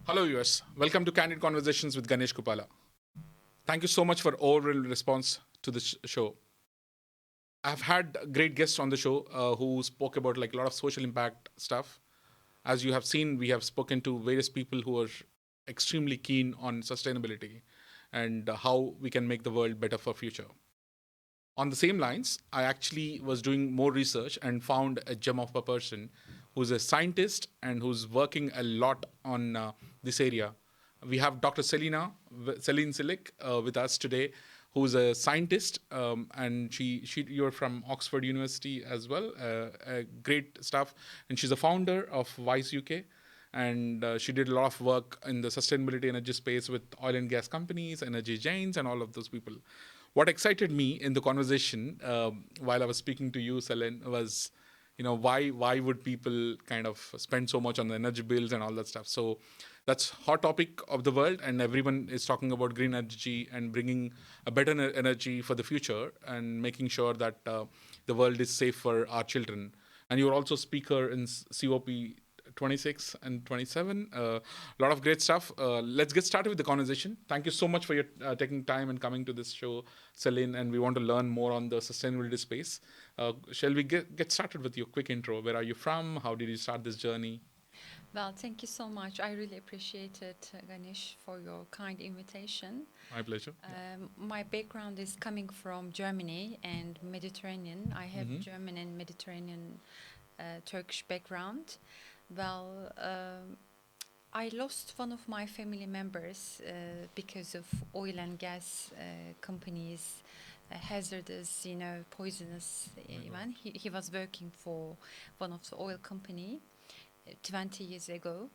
Hello, US. Welcome to Candid Conversations with Ganesh Kuppala. Thank you so much for overall response to the show. I've had great guests on the show who spoke about like a lot of social impact stuff. As you have seen, we have spoken to various people who are extremely keen on sustainability and how we can make the world better for future. On the same lines, I actually was doing more research and found a gem of a person who's a scientist and who's working a lot on this area. We have Dr. Selin Calik with us today, who's a scientist, and you're from Oxford University as well. Great stuff, and she's a founder of Wise UK, and she did a lot of work in the sustainability energy space with oil and gas companies, energy giants, and all of those people. What excited me in the conversation while I was speaking to you, Selin, was why would people kind of spend so much on the energy bills and all that stuff. So that's hot topic of the world, and everyone is talking about green energy and bringing a better energy for the future and making sure that the world is safe for our children. And you're also speaker in COP26 and 27. A lot of great stuff. Let's get started with the conversation. Thank you so much for your taking time and coming to this show, Celine. And we want to learn more on the sustainability space. Shall we get started with your quick intro? Where are you from? How did you start this journey? Well, thank you so much. I really appreciate it, Ganesh, for your kind invitation. My pleasure. My background is coming from Germany and Mediterranean. I have German and Mediterranean Turkish background. Well, I lost one of my family members because of oil and gas companies, hazardous, poisonous. Even he was working for one of the oil company 20 years ago,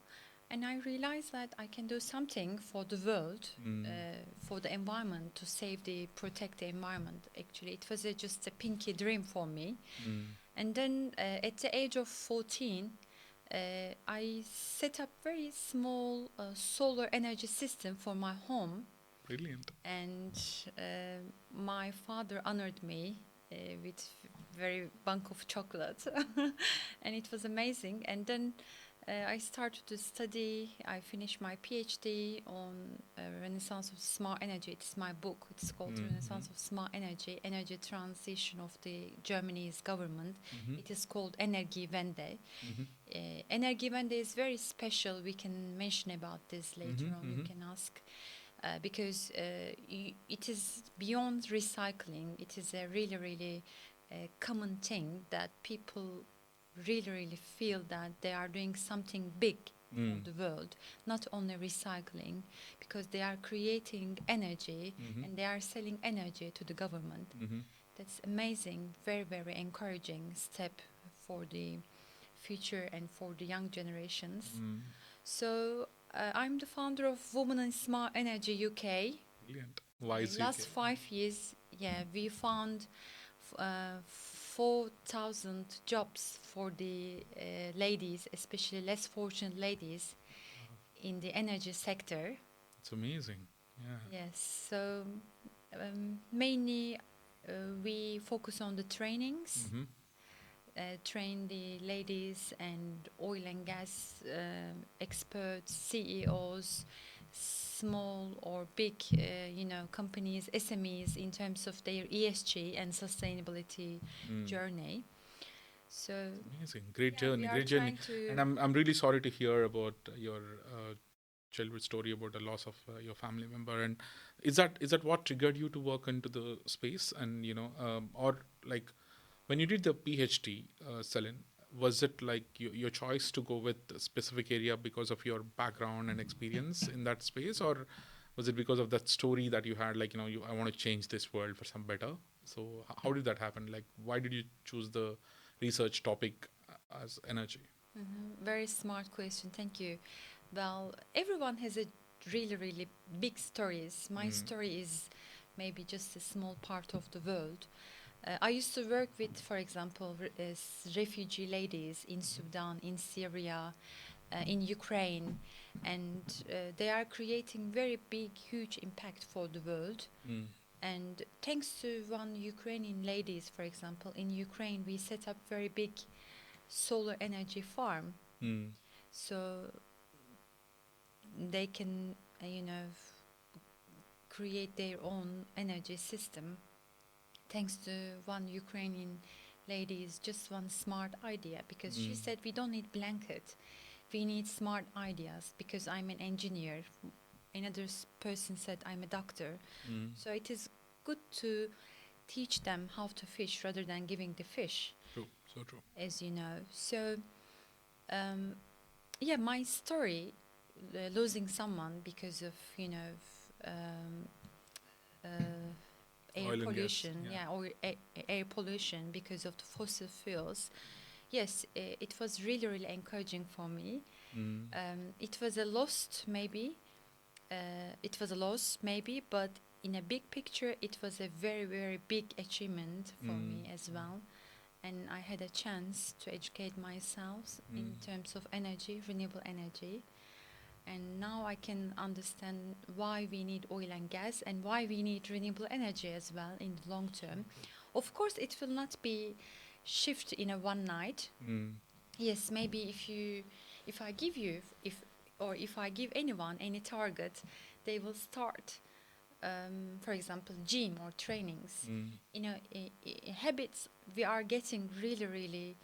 and I realized that I can do something for the world, for the environment, to protect the environment. Actually, it was just a pinky dream for me. And then at the age of 14, I set up very small solar energy system for my home. Brilliant. And my father honored me with very bunk of chocolate, and it was amazing. And then I started to study. I finished my PhD on Renaissance of Smart Energy. It's my book. It's called Renaissance of Smart Energy: Energy Transition of the Germany's Government. It is called Energiewende. Energiewende is very special. We can mention about this later on. You can ask. Because it is beyond recycling. It is a really, really common thing that people really, really feel that they are doing something big for the world, not only recycling, because they are creating energy and they are selling energy to the government. That's amazing, very, very encouraging step for the future and for the young generations. So I'm the founder of Women in Smart Energy UK. Brilliant. Wise Last UK. 5 years, we found 4,000 jobs for the ladies, especially less fortunate ladies in the energy sector. It's amazing. Yeah. Yes, so mainly we focus on the trainings, train the ladies and oil and gas experts, CEOs, small or big, companies, SMEs, in terms of their ESG and sustainability journey. So Amazing. Great we journey. are Great journey. trying to. And I'm really sorry to hear about your childhood story about the loss of your family member. And is that what triggered you to work into the space? And or like when you did the PhD, Selin, was it like your choice to go with a specific area because of your background and experience in that space, or was it because of that story that you had, like I want to change this world for some better? So how did that happen? Like, why did you choose the research topic as energy? Very smart question. Thank you. Well, everyone has a really, really big stories. My story is maybe just a small part of the world. I used to work with, for example, refugee ladies in Sudan, in Syria, in Ukraine, and they are creating very big, huge impact for the world. And thanks to one Ukrainian ladies, for example, in Ukraine, we set up very big solar energy farm. So they can, create their own energy system thanks to one Ukrainian lady, is just one smart idea, because she said we don't need blanket, we need smart ideas, because I'm an engineer. Another person said I'm a doctor. So it is good to teach them how to fish rather than giving the fish. True, so true. As you know. So, yeah, my story, losing someone because of, air Oil and gas, pollution, yeah. or air pollution because of the fossil fuels. Yes, it was really, really encouraging for me. It was a loss, maybe. It was a loss, maybe, but in a big picture, it was a very, very big achievement for me as well. And I had a chance to educate myself in terms of energy, renewable energy. And now I can understand why we need oil and gas and why we need renewable energy as well in the long term. Of course, it will not be shift in a one night. Yes, maybe if I give you, if I give anyone any target, they will start, for example, gym or trainings. Habits, we are getting really, really,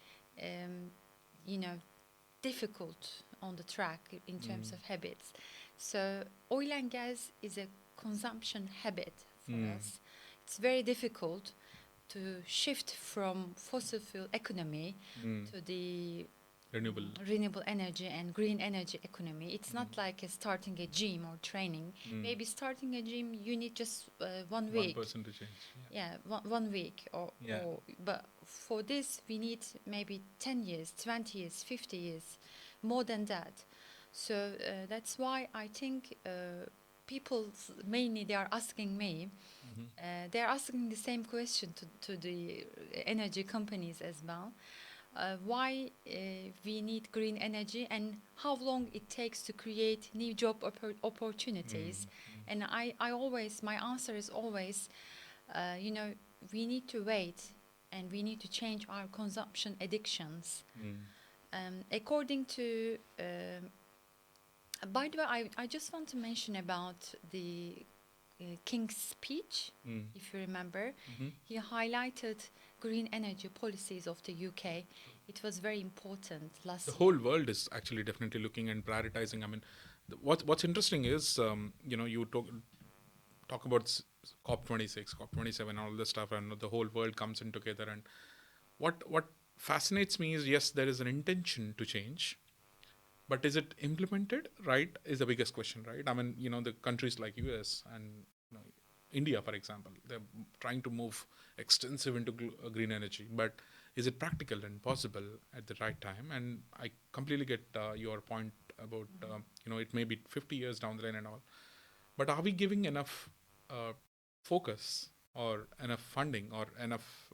difficult on the track in terms of habits. So oil and gas is a consumption habit for us. It's very difficult to shift from fossil fuel economy to the renewable energy and green energy economy. It's not like starting a gym or training. Maybe starting a gym, you need just 1 week. 1% to change. Yeah, one week. But for this, we need maybe 10 years, 20 years, 50 years, more than that. So that's why I think people, mainly they are asking me, they are asking the same question to the energy companies as well. Why we need green energy and how long it takes to create new job opportunities. And I always, my answer is always, we need to wait and we need to change our consumption addictions. According to, by the way, I just want to mention about the King's speech, if you remember. He highlighted green energy policies of the UK. It was very important last year. The whole world is actually definitely looking and prioritizing. I mean, what's interesting is, you talk about COP26, COP27, all this stuff, and the whole world comes in together. And what fascinates me is, yes, there is an intention to change, but is it implemented right is the biggest question, right? I mean, the countries like US and India, for example, they're trying to move extensive into green energy, but is it practical and possible at the right time? And I completely get your point about, it may be 50 years down the line and all, but are we giving enough focus or enough funding or enough,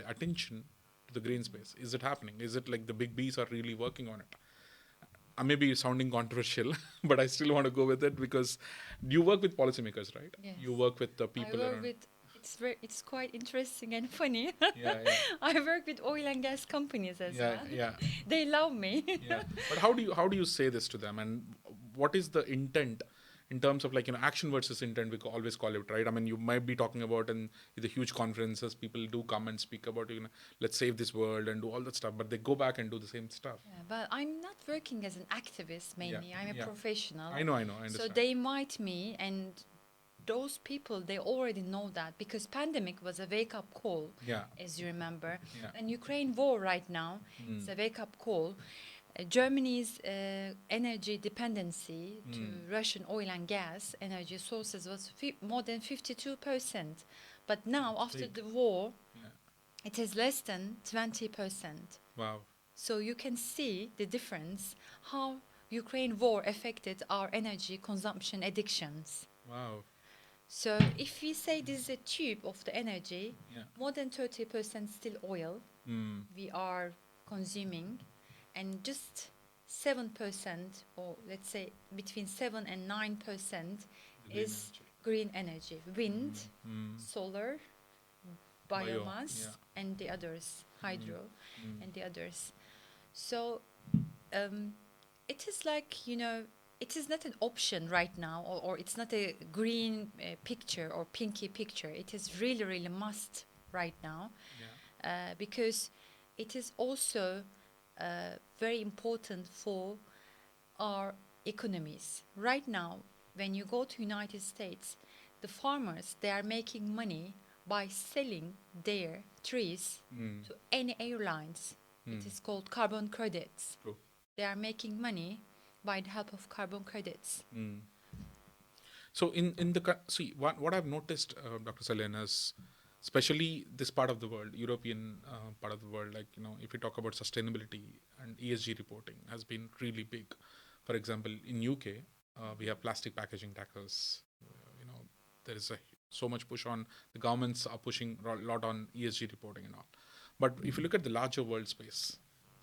attention to the green space? Is it happening? Is it like the big Bs are really working on it? I may be sounding controversial, but I still want to go with it because you work with policymakers, right? Yes. You work with the people I work around. with, it's quite interesting and funny. Yeah. I work with oil and gas companies as well. Yeah. They love me. Yeah. But how do you say this to them, and what is the intent in terms of action versus intent? We always call it, right? I mean, you might be talking about in the huge conferences, people do come and speak about, let's save this world and do all that stuff, but they go back and do the same stuff. Yeah, but I'm not working as an activist mainly. I'm a professional. I know, I understand. So they invite me, and those people, they already know that, because pandemic was a wake-up call, as you remember. Yeah. And Ukraine war right now is a wake-up call. Germany's energy dependency to Russian oil and gas energy sources was more than 52%. But now, after the war, it is less than 20%. Wow. So you can see the difference, how Ukraine war affected our energy consumption addictions. Wow. So if we say this is a tube of the energy, more than 30% still oil we are consuming, and just 7%, or let's say between 7 and 9% is green energy. Wind, solar, biomass, and the others, hydro, and the others. So it is like, it is not an option right now, or it's not a green picture or pinky picture. It is really, really must right now, because it is also very important for our economies. Right now, when you go to United States, the farmers, they are making money by selling their trees to any airlines. It is called carbon credits. True. They are making money by the help of carbon credits. So in the see what I've noticed, Dr. Selin, is especially this part of the world, European part of the world, like if we talk about sustainability and ESG reporting, has been really big. For example, in UK, we have plastic packaging tackles. There is so much push on the governments are pushing a lot on ESG reporting and all. But if you look at the larger world space,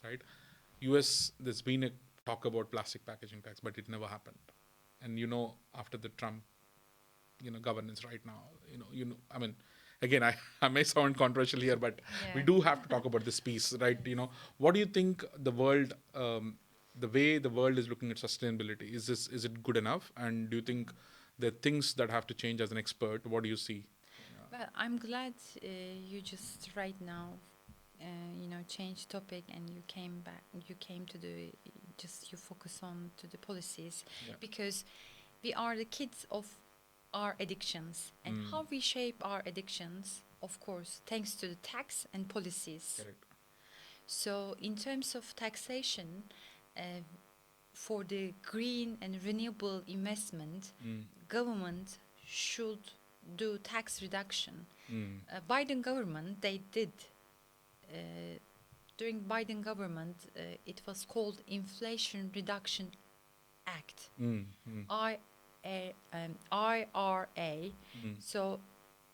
right? US, there's been a talk about plastic packaging tax, but it never happened. And after the Trump, governance right now, I mean, again, I may sound controversial here, but we do have to talk about this piece, right? What do you think the world, the way the world is looking at sustainability, is it good enough? And do you think there are things that have to change as an expert? What do you see? Well, I'm glad you just right now, changed topic and you came back. You came to you focus on to the policies, because we are the kids of our addictions, and how we shape our addictions, of course, thanks to the tax and policies. Correct. So, in terms of taxation, for the green and renewable investment, government should do tax reduction. Biden government, they did. During Biden government, it was called Inflation Reduction Act, IRA. So,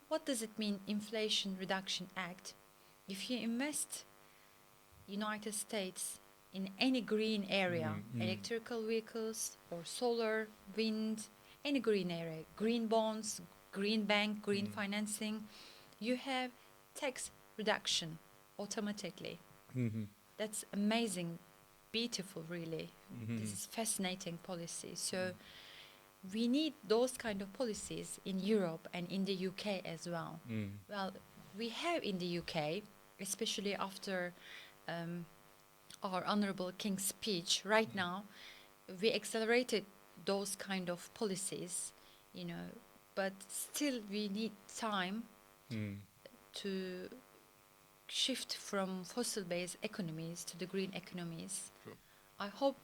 what does it mean, Inflation Reduction Act? If you invest United States in any green area, electrical vehicles or solar, wind, any green area, green bonds, green bank, green financing, you have tax reduction automatically. That's amazing, beautiful, really. This is fascinating policy. So we need those kind of policies in Europe and in the UK as well. Well, we have in the UK, especially after our Honourable King's speech right now, we accelerated those kind of policies, but still we need time to shift from fossil-based economies to the green economies. True. I hope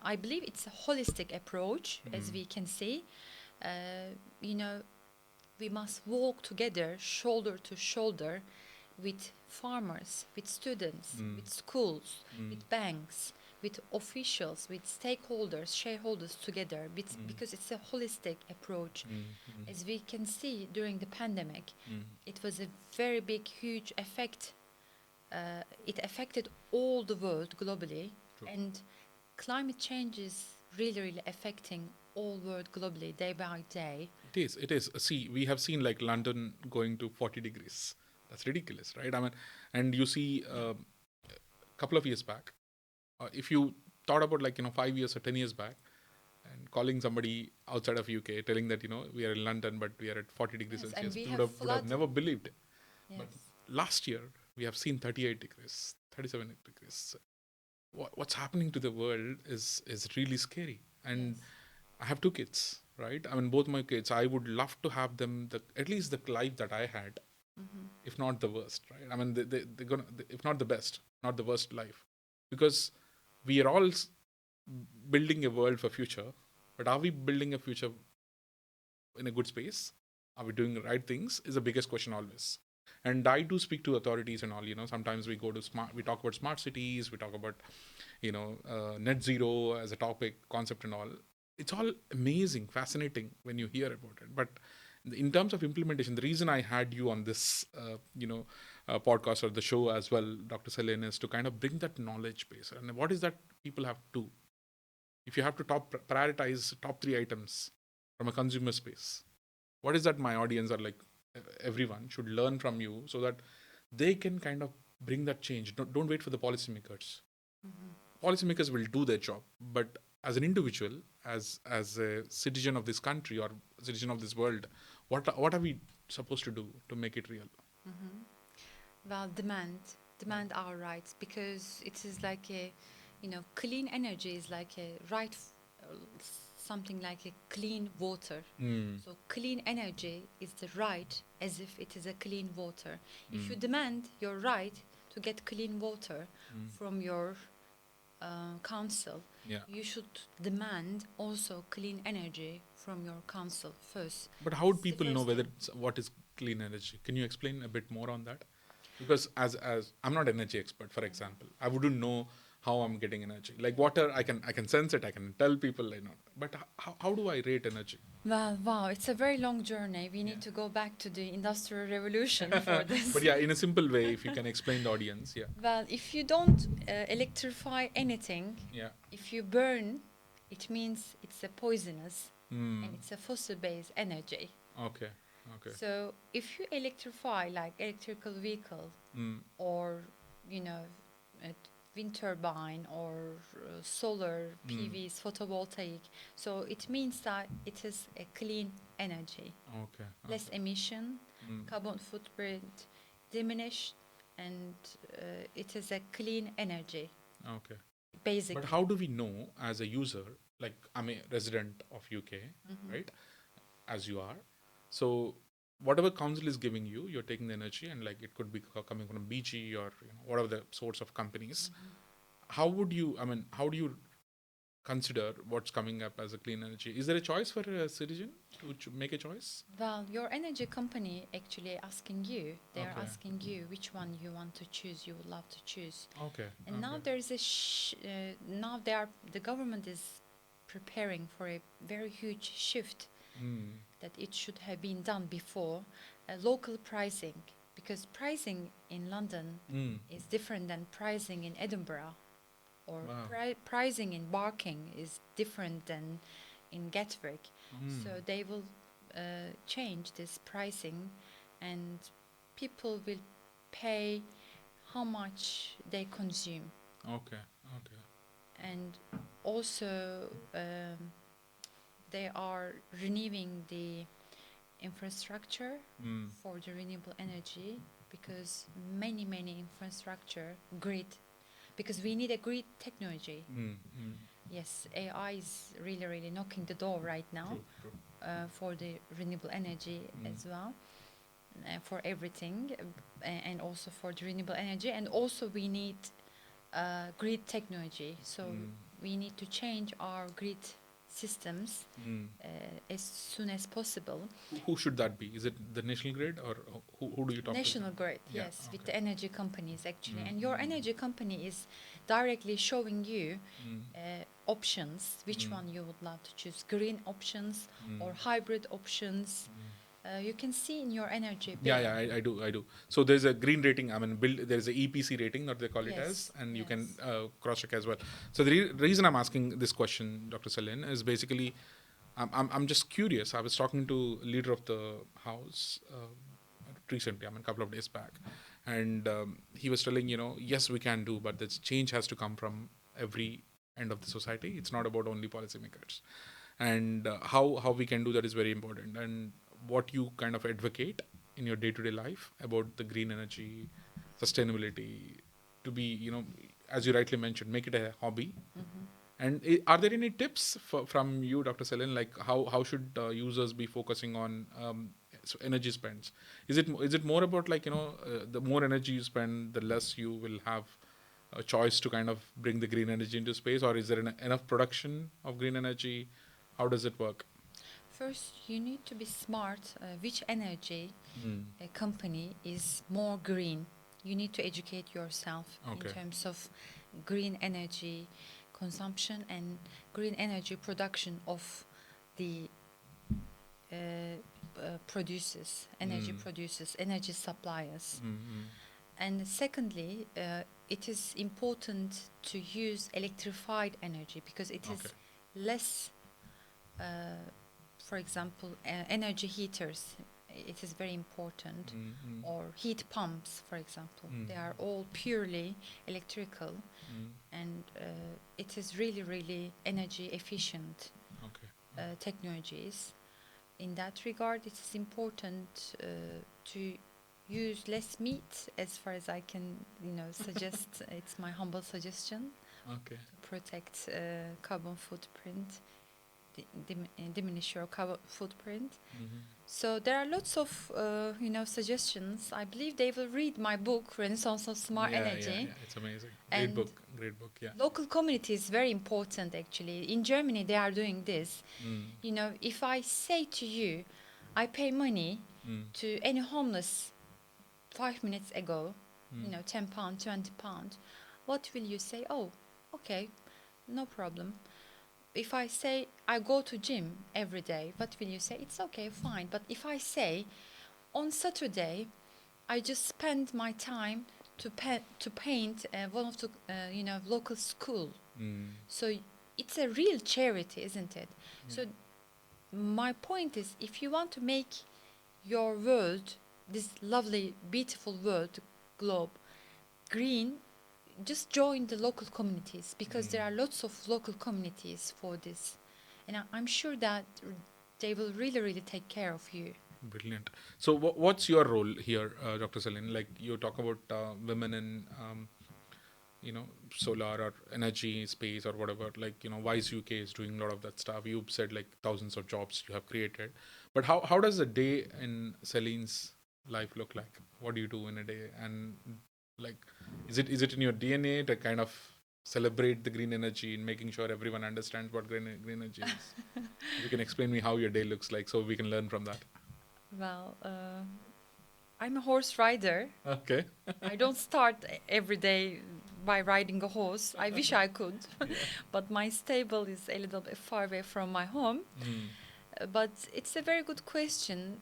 I believe it's a holistic approach, as we can see. We must walk together, shoulder to shoulder, with farmers, with students, with schools, with banks, with officials, with stakeholders, shareholders together, because it's a holistic approach. As we can see during the pandemic, it was a very big, huge effect. It affected all the world globally. True. And climate change is really, really affecting all world globally, day by day. It is. See, we have seen like London going to 40 degrees. That's ridiculous, right? I mean, and you see a couple of years back, if you thought about 5 years or 10 years back, and calling somebody outside of UK, telling that, we are in London, but we are at 40 degrees Yes, Celsius, and we would have never believed it. Yes. But last year, we have seen 38 degrees, 37 degrees. What's happening to the world is really scary. And Yes. I have 2 kids, right? I mean, both my kids, I would love to have them at least the life that I had, if not the worst, right? I mean, they're gonna, if not the best, not the worst life, because we are all building a world for future. But are we building a future in a good space? Are we doing the right things? Is the biggest question always. And I do speak to authorities and all. Sometimes we go to we talk about smart cities, we talk about, net zero as a topic, concept and all. It's all amazing, fascinating when you hear about it. But in terms of implementation, the reason I had you on this, podcast or the show as well, Dr. Selin, is to kind of bring that knowledge base. And what is that people have to do? If you have to prioritize top 3 items from a consumer space, what is that my audience, or everyone should learn from you, so that they can kind of bring that change? Don't wait for the policymakers. Policymakers will do their job, but as an individual, as a citizen of this country or citizen of this world, what are we supposed to do to make it real? Well, demand our rights, because it is like a, clean energy is like a right, something like a clean water. So clean energy is the right as if it is a clean water. If you demand your right to get clean water from your council, Yeah. you should demand also clean energy from your council first. But how would It's the people know first whether thing. what is clean energy? Can you explain a bit more on that? Because as I'm not an energy expert, for example, I wouldn't know how I'm getting energy. Like water, I can sense it, I can tell people, But how do I rate energy? Well, wow, it's a very long journey. We need to go back to the Industrial Revolution for this. But yeah, in a simple way, if you can explain the audience, yeah. Well, if you don't electrify anything, Yeah. if you burn, it means it's a poisonous Hmm. and it's a fossil-based energy. Okay. Okay. So if you electrify like electrical vehicle Hmm. or, a wind turbine or solar PVs, photovoltaic, so it means that it is a clean energy. Okay. Less emission, carbon footprint diminished, and it is a clean energy, Okay. basically. But how do we know as a user, like I'm a resident of UK, right? As you are. So whatever council is giving you, you're taking the energy, and like it could be coming from BG or whatever the source of companies. How would you, how do you consider what's coming up as a clean energy? Is there a choice for a citizen to make a choice? Well, your energy company actually asking you, they are Okay. asking you which one you want to choose, you would love to choose. Okay. And now there is a now the government is preparing for a very huge shift that it should have been done before, local pricing, because pricing in London is different than pricing in Edinburgh, or Wow. pricing in Barking is different than in Gatwick. So they will change this pricing, and people will pay how much they consume. Okay. Okay. And also they are renewing the infrastructure for the renewable energy, because many infrastructure grid, because we need a grid technology. Yes, AI is really knocking the door right now. True. For the renewable energy as well, for everything, and also for the renewable energy, and also we need grid technology. So we need to change our grid systems as soon as possible. Who should that be? Is it the national grid, or who do you talk National to? grid, Yeah, yes, with okay. the energy companies actually. And your energy company is directly showing you options, which one you would love to choose, green options or hybrid options. You can see in your energy bill. Yeah, I do. So there's a green rating. There's a EPC rating, that they call it Yes, as, and you yes. can cross check as well. So the reason I'm asking this question, Dr. Selin, is basically, I'm just curious. I was talking to leader of the house recently, a couple of days back, and he was telling, yes, we can do, but this change has to come from every end of the society. It's not about only policymakers, and how we can do that is very important. And what you kind of advocate in your day-to-day life about the green energy, sustainability, to be, as you rightly mentioned, make it a hobby. And are there any tips from you, Dr. Selin, like how should users be focusing on energy spends? Is it more about like, the more energy you spend, the less you will have a choice to kind of bring the green energy into space, or is there enough production of green energy? How does it work? First, you need to be smart. Which energy company is more green? You need to educate yourself Okay. in terms of green energy consumption and green energy production of the producers, energy suppliers. And secondly, it is important to use electrified energy, because it is Okay. less, for example, energy heaters. it is very important. Mm. Or heat pumps, for example. Mm. They are all purely electrical, Mm. and it is really, really energy efficient Okay. technologies. In that regard, it is important to use less meat, as far as I can, suggest. It's my humble suggestion Okay. to protect carbon footprint, diminish your carbon footprint. Mhm. So there are lots of, suggestions. I believe they will read my book, Renaissance of Smart Energy. Yeah. It's amazing. And Great book. Yeah. local community is very important, actually. In Germany, they are doing this. Mm. If I say to you, I pay money Mm. to any homeless 5 minutes ago, Mm. £10, £20, what will you say? Oh, okay, no problem. If I say I go to gym every day, what will you say? It's okay, fine. But if I say on Saturday, I just spend my time to paint one of the local school. Mm. So it's a real charity, isn't it? Yeah. So my point is, if you want to make your world, this lovely, beautiful world, globe, green, just join the local communities, because there are lots of local communities for this. And I'm sure that they will really, really take care of you. Brilliant. So, what's your role here, Dr. Selin? Like you talk about women in, solar or energy space or whatever. Like Wise UK is doing a lot of that stuff. You've said like thousands of jobs you have created, but how does a day in Selin's life look like? What do you do in a day? And like, is it in your DNA to kind of celebrate the green energy and making sure everyone understands what green energy is? If you can explain me how your day looks like, so we can learn from that. Well, I'm a horse rider. Okay. I don't start every day by riding a horse. I wish I could, but my stable is a little bit far away from my home. But it's a very good question.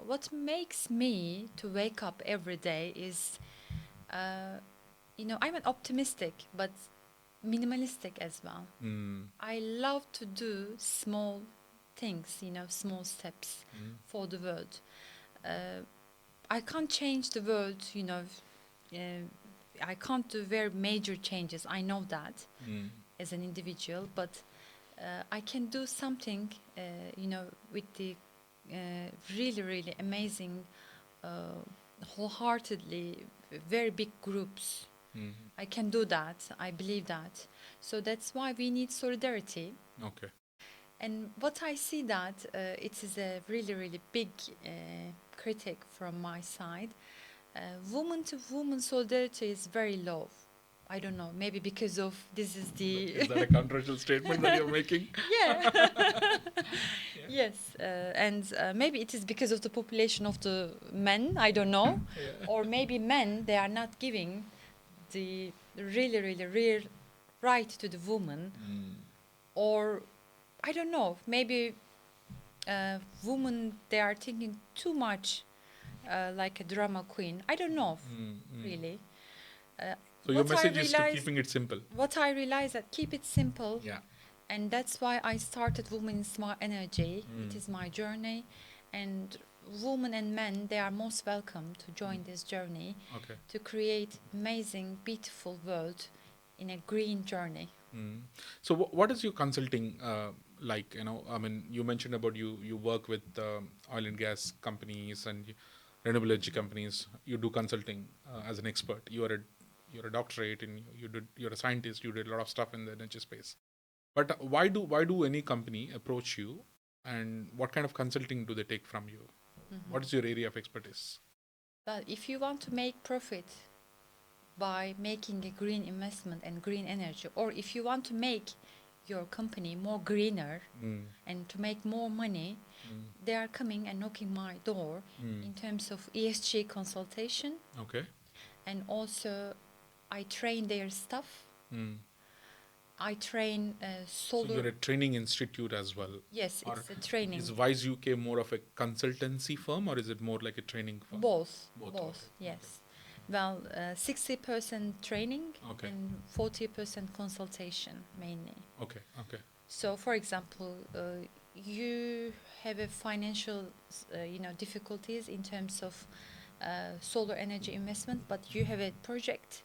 What makes me to wake up every day is, I'm an optimistic but minimalistic as well. I love to do small things, small steps for the world. I can't change the world, I can't do very major changes. I know that as an individual, but I can do something, with the really, really amazing, wholeheartedly, very big groups. I can do that. I believe that. So that's why we need solidarity. Okay. And what I see that it is a really, really big critic from my side. Woman to woman solidarity is very low. I don't know, maybe because of this is the... Is that a controversial statement that you're making? Yeah. Yes, and maybe it is because of the population of the men, I don't know. Or maybe men, they are not giving the really, really rare right to the woman. Or, I don't know, maybe women, they are thinking too much like a drama queen. I don't know, really. So your message is to keeping it simple. What I realized that keep it simple. Yeah. And that's why I started Women in Smart Energy. It is my journey. And women and men, they are most welcome to join this journey. Okay. To create amazing, beautiful world in a green journey. So what is your consulting like? You mentioned about you work with oil and gas companies and renewable energy companies. You do consulting as an expert. You're a doctorate and you're a scientist. You did a lot of stuff in the energy space. But why do any company approach you, and what kind of consulting do they take from you? What is your area of expertise? Well, if you want to make profit by making a green investment and green energy, or if you want to make your company more greener and to make more money, they are coming and knocking my door in terms of ESG consultation. Okay. And also I train their staff. I train solar... So you're a training institute as well? Yes, it's a training. Is Wise UK more of a consultancy firm, or is it more like a training firm? Both, yes. Well, 60% training and 40% consultation mainly. Okay. So, for example, you have a financial, difficulties in terms of solar energy investment, but you have a project.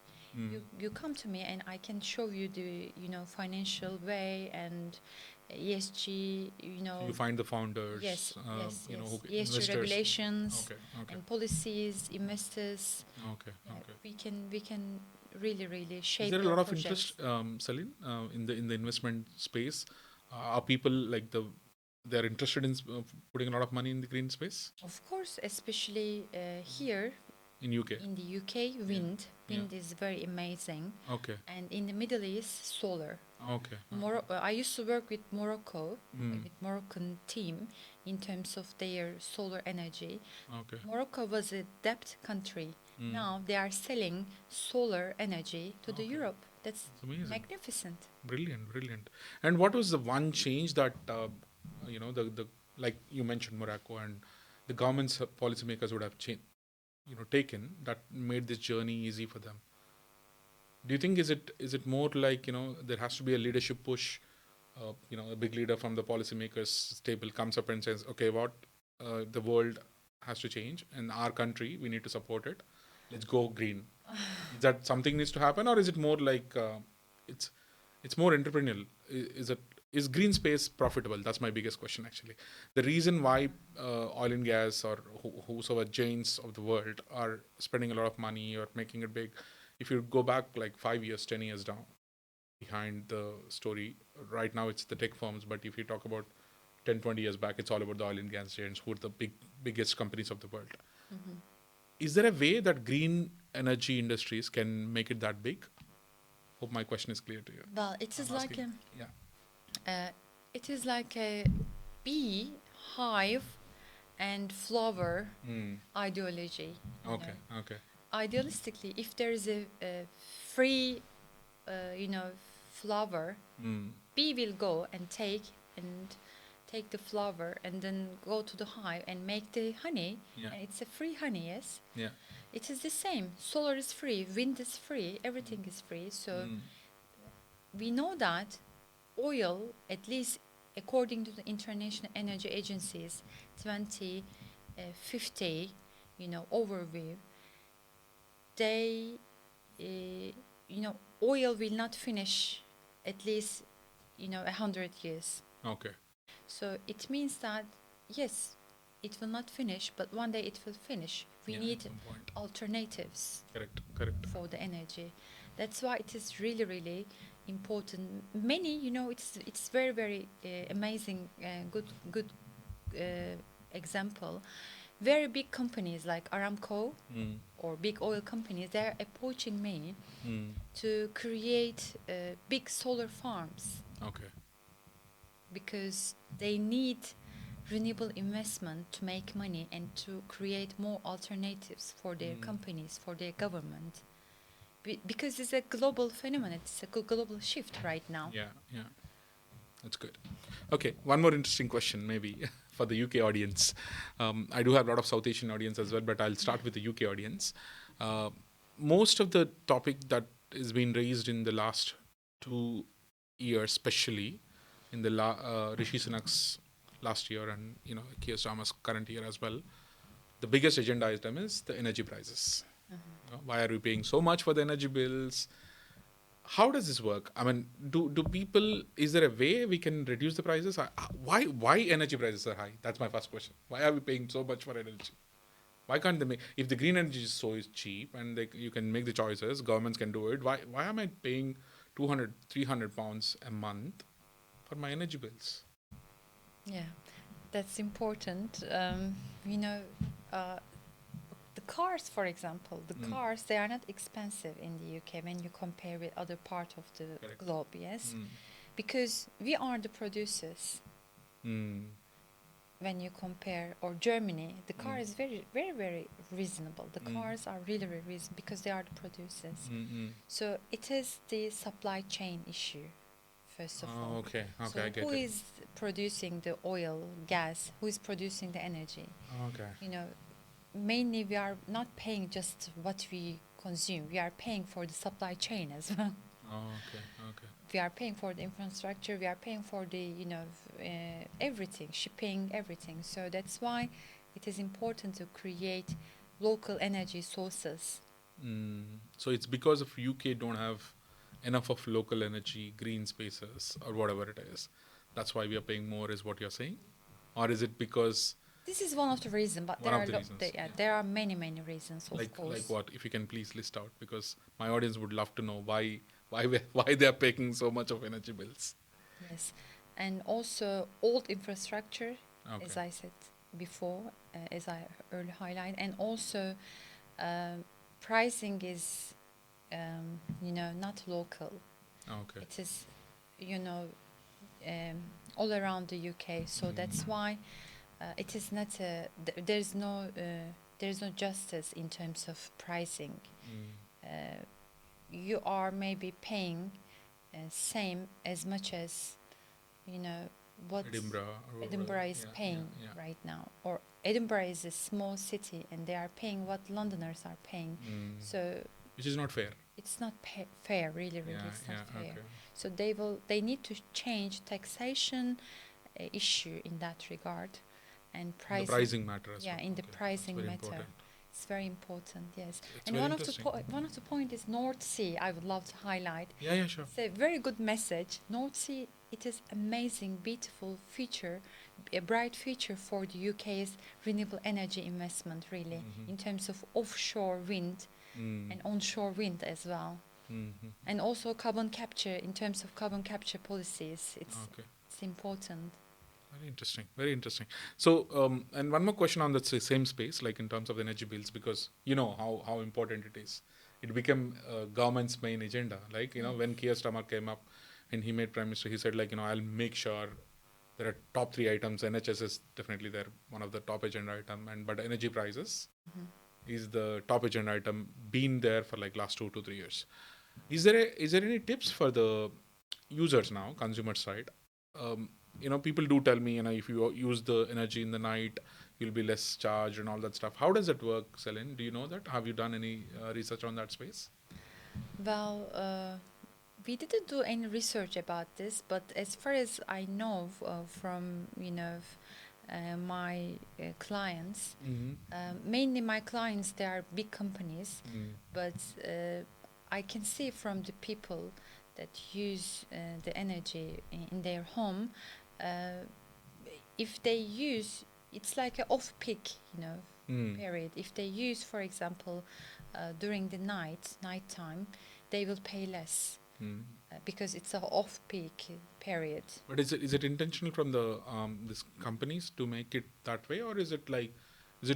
You come to me and I can show you the financial way and ESG. So you find the founders, Yes, yes, you know, yes. who ESG investors. regulations Okay, okay, and policies, investors. okay, Yeah, okay. we can really Is shape there a your lot of projects. interest, Selin, in the investment space? Are people like they're interested in putting a lot of money in the green space Of course, especially here in UK? in the UK, wind. Yeah. Wind is very amazing. Okay, And in the Middle East, solar. okay. I used to work with Morocco, Mm. with Moroccan team in terms of their solar energy. Okay. Morocco was a debt country. Mm. Now they are selling solar energy to the Okay. Europe. That's It's amazing. magnificent. Brilliant, brilliant. And what was the one change that the like you mentioned Morocco and the government's policymakers would have taken that made this journey easy for them? Do you think is it more like there has to be a leadership push? A big leader from the policymakers table comes up and says, okay, what the world has to change, and our country we need to support it. Let's go green. Is that something needs to happen, or is it more like it's more entrepreneurial? Is green space profitable? That's my biggest question actually. The reason why oil and gas or whosoever giants of the world are spending a lot of money or making it big, if you go back like 5 years, 10 years down behind the story, right now it's the tech firms, but if you talk about 10, 20 years back, it's all about the oil and gas giants who are the biggest companies of the world. Mhm. Is there a way that green energy industries can make it that big? Hope my question is clear to you. Well, it is I'm like asking. Yeah. a bee hive and flower Mm. ideology. Okay. Okay. Idealistically, if there is a free, flower, Mm. bee will go and take the flower and then go to the hive and make the honey. Yeah. And it's a free honey, yes. Yeah. It is the same. Solar is free, wind is free, everything is free. So Mm. we know that oil, at least according to the International Energy Agency's 2050, overview, they, oil will not finish at least, 100 years. Okay. So it means that, yes, it will not finish, but one day it will finish. We Yeah, need at some point. alternatives Correct. Correct. for the energy. That's why it is really, really important. Many, it's very, very amazing, good example. Very big companies like Aramco Mm. or big oil companies, they're approaching me Mm. to create big solar farms Okay. because they need renewable investment to make money and to create more alternatives for their companies, for their government. Because it's a global phenomenon, it's a global shift right now. Yeah. Yeah. That's good. Okay, one more interesting question, maybe for the UK audience. I do have a lot of South Asian audience as well, but I'll start with the UK audience. Most of the topic that is being raised in the last 2 years, especially in the Rishi Sunak's last year and Keir Starmer's current year as well, the biggest agenda item is the energy prices. Why are we paying so much for the energy bills? How does this work? I mean, do people? Is there a way we can reduce the prices? Why energy prices are high? That's my first question. Why are we paying so much for energy? Why can't they make? If the green energy is so cheap and you can make the choices, governments can do it. Why am I paying 200, 300 pounds a month for my energy bills? Yeah, that's important. The cars, for example, cars, they are not expensive in the UK when you compare with other part of the Correct. globe, yes? Mm. Because we are the producers Mm. when you compare, or Germany, the car is very, very, very reasonable. The cars are really, really reasonable because they are the producers. Mm-mm. So it is the supply chain issue, first of all. Okay. Okay, So I get who it. is producing the oil, gas? Who is producing the energy? Okay. Mainly we are not paying just what we consume. We are paying for the supply chain as well. Oh, okay, okay. We are paying for the infrastructure. We are paying for the everything, shipping, everything. So that's why it is important to create local energy sources. So it's because of UK don't have enough of local energy, green spaces, or whatever it is. That's why we are paying more, is what you're saying, or is it because This is one of the reasons, but one of the reasons? there are many reasons, of course. Like what? If you can please list out, because my audience would love to know why they are paying so much of energy bills. Yes, and also old infrastructure, as Okay. I said before, as I earlier highlighted, and also pricing is, not local. Okay. It is, all around the UK. So that's why it is not there's no justice in terms of pricing. You are maybe paying same as much as what Edinburgh is paying right now, or Edinburgh is a small city and they are paying what Londoners are paying. So which is not fair. it's not fair, really, it's not fair. Okay. So they need to change taxation issue in that regard, and The pricing matter as well. in the Okay. pricing That's very matter. important. It's very important, yes. It's And very one of the interesting. one of the point is North Sea. I would love to highlight. Yeah, sure. It's a very good message. North Sea, it is amazing, beautiful future, a bright future for the UK's renewable energy investment, really, in terms of offshore wind and onshore wind as well. And also carbon capture, in terms of carbon capture policies, it's important. Very interesting. Very interesting. So, and one more question on that same space, like in terms of energy bills, because you know how important it is. It became government's main agenda. Like, when Keir Starmer came up and he made Prime Minister, he said, like, I'll make sure there are top 3 items. NHS is definitely there, one of the top agenda item, but energy prices is the top agenda item, been there for like last 2 to 3 years. Is there any tips for the users now, consumer side? People do tell me, if you use the energy in the night, you'll be less charged and all that stuff. How does it work, Selin? Do you know that? Have you done any research on that space? Well, we didn't do any research about this, but as far as I know from my clients, mainly my clients, they are big companies, but I can see from the people that use the energy in their home, if they use, it's like an off-peak, period. If they use, for example, during the nighttime, they will pay less because it's an off-peak period. But is it intentional from the these companies to make it that way, or is it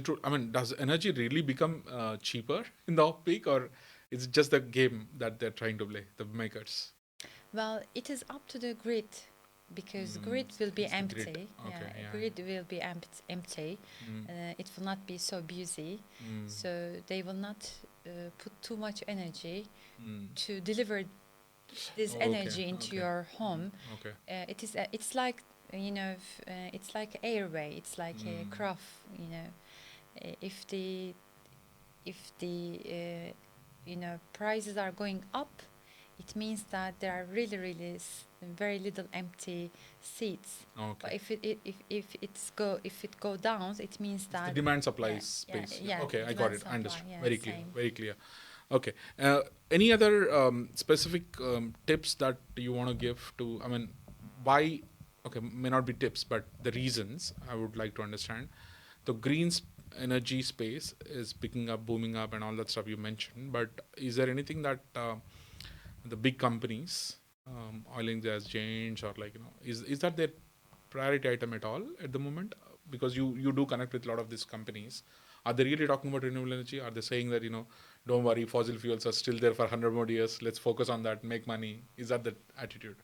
true? I mean, does energy really become cheaper in the off-peak, or is it just the game that they're trying to play, the makers? Well, it is up to the grid, because grid will be empty. Grid. Okay, Grid will be empty. It will not be so busy. So they will not put too much energy to deliver this energy into your home. Okay. It's like it's like airway. It's like a craft. If the prices are going up, it means that there are really very little empty seats. Okay. But if it go down, it means that the demand supply space. Okay, I got it. Understood. Very clear. Same. Very clear. Okay. Any other specific tips that you want to give to? I mean, why? Okay, may not be tips, but the reasons I would like to understand. The green energy space is picking up, booming up, and all that stuff you mentioned. But is there anything that the big companies, oil and gas giants, or is that their priority item at all at the moment? Because you do connect with a lot of these companies. Are they really talking about renewable energy? Are they saying that, don't worry, fossil fuels are still there for 100 more years, let's focus on that, make money? Is that the attitude?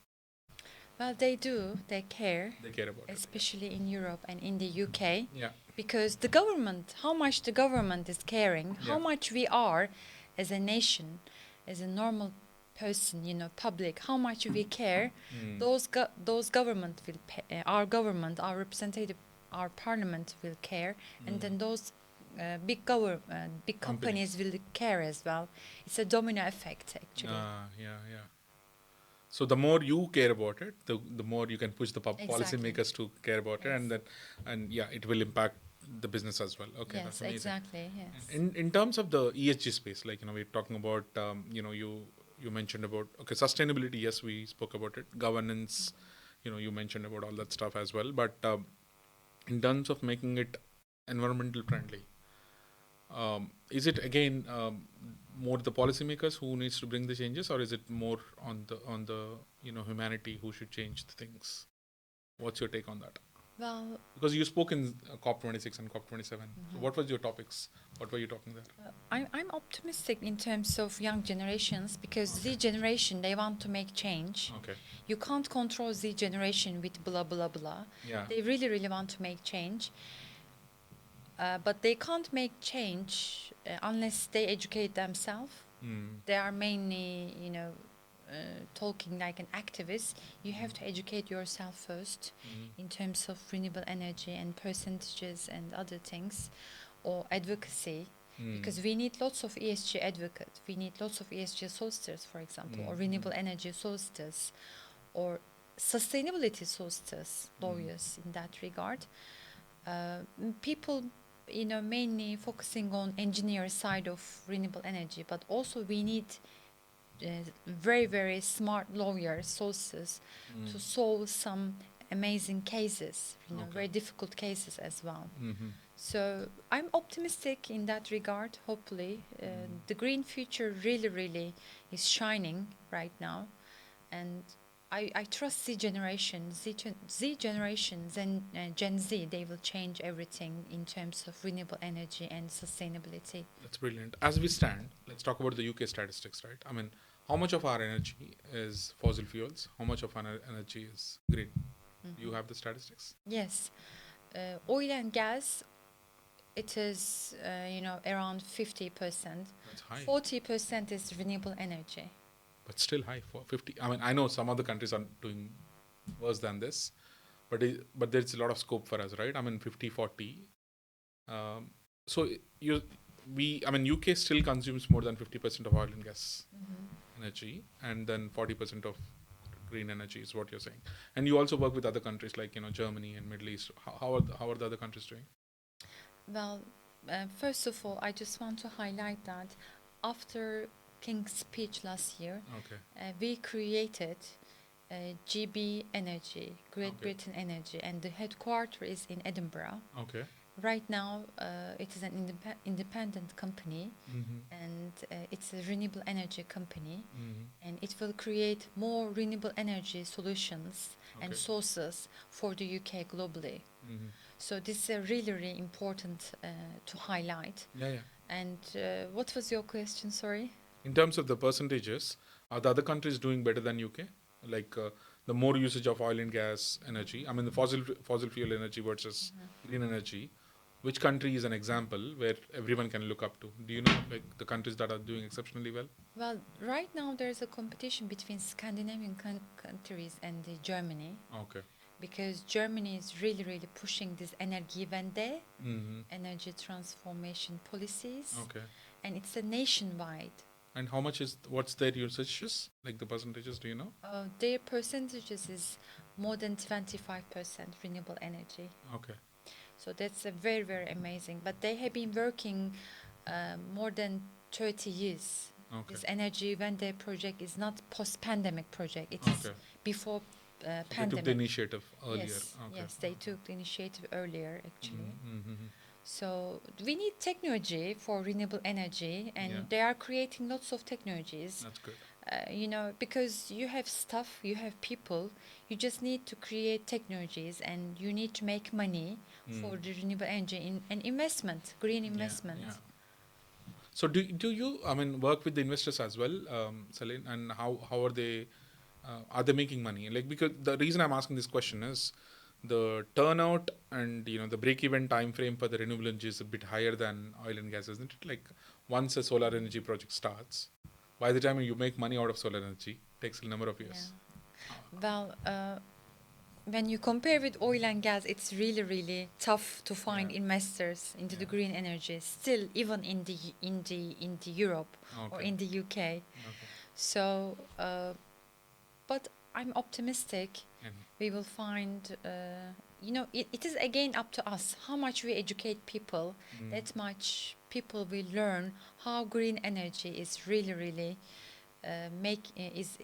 Well, they do. They care. They care about especially in Europe and in the UK. Yeah. Because the government, how much the government is caring, how much we are as a nation, as a normal person, public, how much we care, those government will pay, our government, our representative, our parliament will care, and then those big companies will care as well. It's a domino effect, actually. Yeah. So the more you care about it, the more you can push the Exactly. policymakers to care about it, Yes. and yeah, it will impact the business as well. Okay, Yes, that's amazing. exactly. Yes. In terms of the ESG space, like we're talking about, you mentioned about sustainability. Yes, we spoke about it. Governance, you mentioned about all that stuff as well. But in terms of making it environmental friendly, is it again more the policymakers who needs to bring the changes, or is it more on the humanity who should change the things? What's your take on that? Well, Because you spoke in COP26 and COP27. So what was your topics? What were you talking there? I'm optimistic in terms of young generations because Okay. Z generation, they want to make change. Okay. You can't control Z generation with blah, blah, blah. Yeah. They really, really want to make change. But they can't make change unless they educate themselves. They are mainly, talking like an activist. You have to educate yourself first in terms of renewable energy and percentages and other things, or advocacy. Because we need lots of ESG advocates. We need lots of ESG solicitors, for example, or renewable energy solicitors, or sustainability solicitors, lawyers in that regard. People, mainly focusing on engineer side of renewable energy, but also we need very, very smart lawyers, sources to solve some amazing cases, very difficult cases as well. So I'm optimistic in that regard, hopefully. The green future really, really is shining right now. And I trust Z generation, Z generations and Gen Z, they will change everything in terms of renewable energy and sustainability. That's brilliant. As we stand, let's talk about the UK statistics, right? I mean, how much of our energy is fossil fuels? How much of our energy is green? Do you have the statistics? Yes. Oil and gas, it is, around 50%. That's high. 40% is renewable energy. But still high for 50. I mean, I know some other countries are doing worse than this, but there's a lot of scope for us, right? I mean, 50-40. So UK still consumes more than 50% of oil and gas energy, and then 40% of green energy is what you're saying. And you also work with other countries like Germany and Middle East. How are the other countries doing? Well, first of all, I just want to highlight that after King's speech last year, we created GB Energy, Great Britain Energy, and the headquarters is in Edinburgh. Okay. Right now, it is an independent company, and it's a renewable energy company, and it will create more renewable energy solutions and sources for the UK globally. So this is really, really important to highlight. Yeah. And what was your question? Sorry. In terms of the percentages, are the other countries doing better than UK? Like the more usage of oil and gas energy, I mean the fossil fuel energy versus green energy. Which country is an example where everyone can look up to? Do you know like the countries that are doing exceptionally well? Well, right now there's a competition between Scandinavian countries and Germany. Okay. Because Germany is really, really pushing this Energiewende, energy transformation policies. Okay. And it's a nationwide. And what's their usages? Like the percentages, do you know? Their percentages is more than 25% renewable energy. Okay. So that's a very, very amazing. But they have been working more than 30 years. Okay. This Energiewende project is not post-pandemic project. It is before pandemic. They took the initiative earlier. Yes, they took the initiative earlier, actually. So we need technology for renewable energy, and they are creating lots of technologies. That's good. Because you have stuff, you have people, you just need to create technologies, and you need to make money for the renewable energy and investment, green investment. Yeah. So do you, work with the investors as well, Selin, and how are they making money? Like, because the reason I'm asking this question is the turnout and the break-even time frame for the renewable energy is a bit higher than oil and gas, isn't it? Like once a solar energy project starts, by the time you make money out of solar energy, it takes a number of years. Yeah. Well, when you compare with oil and gas, it's really, really tough to find investors into the green energy. Still, even in the Europe or in the UK. So but I'm optimistic. And We will find, it is again up to us how much we educate people, that much people will learn how green energy is really, really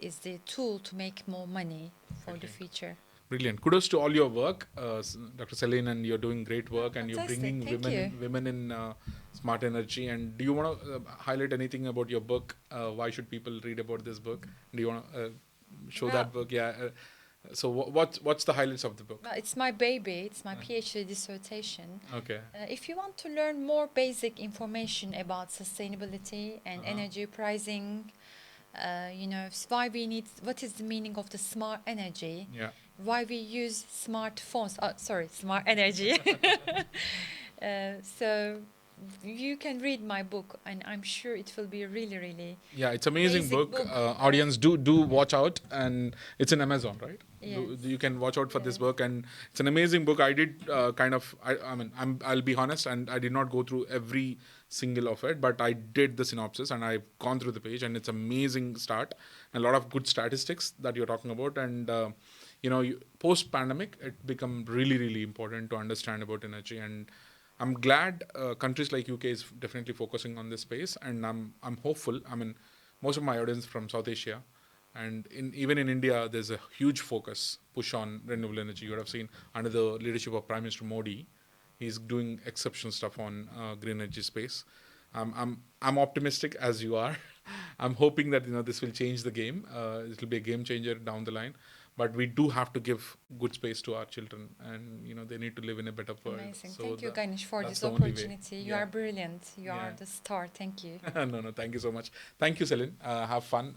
is the tool to make more money for the Brilliant. future. Brilliant. Kudos to all your work, Dr. Selin, and you're doing great work, and you're Fantastic. bringing Thank women in smart energy. And do you want to highlight anything about your book? Why should people read about this book? Do you want to show Well- that book? Yeah. So what's the highlights of the book? Well, it's my baby. It's my PhD dissertation. Okay. If you want to learn more basic information about sustainability and energy pricing, why we need, what is the meaning of the smart energy, Yeah. why we use smartphones, smart energy. So you can read my book, and I'm sure it will be really, really. Yeah, it's amazing Basic book. book. Audience, do watch out, and it's in Amazon, right? Yes. You can watch out for this Yes. book, and it's an amazing book. I did I'll be honest, and I did not go through every single of it, but I did the synopsis, and I've gone through the page, and it's amazing start, and a lot of good statistics that you're talking about, and post pandemic, it become really, really important to understand about energy, and I'm glad countries like UK is definitely focusing on this space, and I'm hopeful. I mean, most of my audience from South Asia, and even in India, there's a huge push on renewable energy. You would have seen under the leadership of Prime Minister Modi, he's doing exceptional stuff on green energy space. I'm optimistic as you are. I'm hoping that this will change the game. It will be a game changer down the line. But we do have to give good space to our children, and they need to live in a better world. Amazing. So Thank you, Ganesh, for that's this the only way. opportunity. You Yeah. are brilliant. You are Yeah. the star. Thank you. No, thank you so much. Thank you, Selin. Have fun.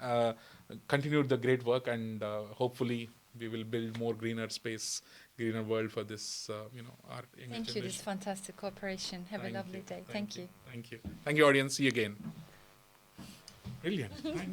Continue the great work, and hopefully we will build more greener space, greener world for this, our younger Thank you. generation. This fantastic cooperation. Have Thank a lovely you. day. Thank you. Thank you. Thank you, audience. See you again. Brilliant. Thank